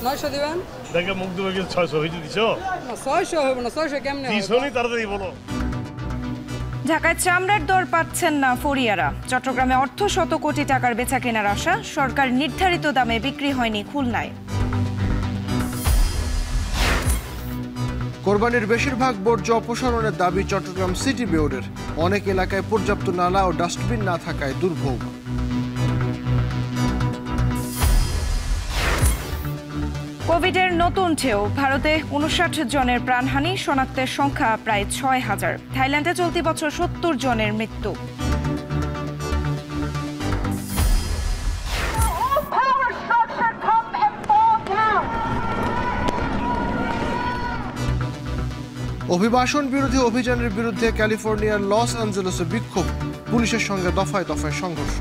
900 দিবেন। দেখে মুখ দুবে গেছে 600 হইতে দিছো? না 600 হবে না, 600 কেমনে হবে? 300 নি তাড়াতাড়ি বলো। ঢাকায় চামড়ার দর পাচ্ছেন না ফরিয়ারা। চট্টগ্রামে অর্ধ শত কোটি টাকার বেচা কেনার আশা, সরকার নির্ধারিত দামে বিক্রি হয়নি খুলনায়। কোরবানির বেশিরভাগ বর্জ্য অপসারণের দাবি চট্টগ্রাম সিটি বোর্ডের। অনেক এলাকায় পর্যাপ্ত নালা ও ডাস্টবিন না থাকায় দুর্ভোগ। কোভিডের নতুন ঢেউ, ভারতে 59 জনের প্রাণহানি, শনাক্তের সংখ্যা প্রায় 6000। থাইল্যান্ডে চলতি বছর 70 জনের মৃত্যু। অভিবাসন বিরোধী অভিযানের বিরুদ্ধে ক্যালিফোর্নিয়ার লস অ্যাঞ্জেলেসে বিক্ষোভ, পুলিশের সঙ্গে দফায় দফায় সংঘর্ষ।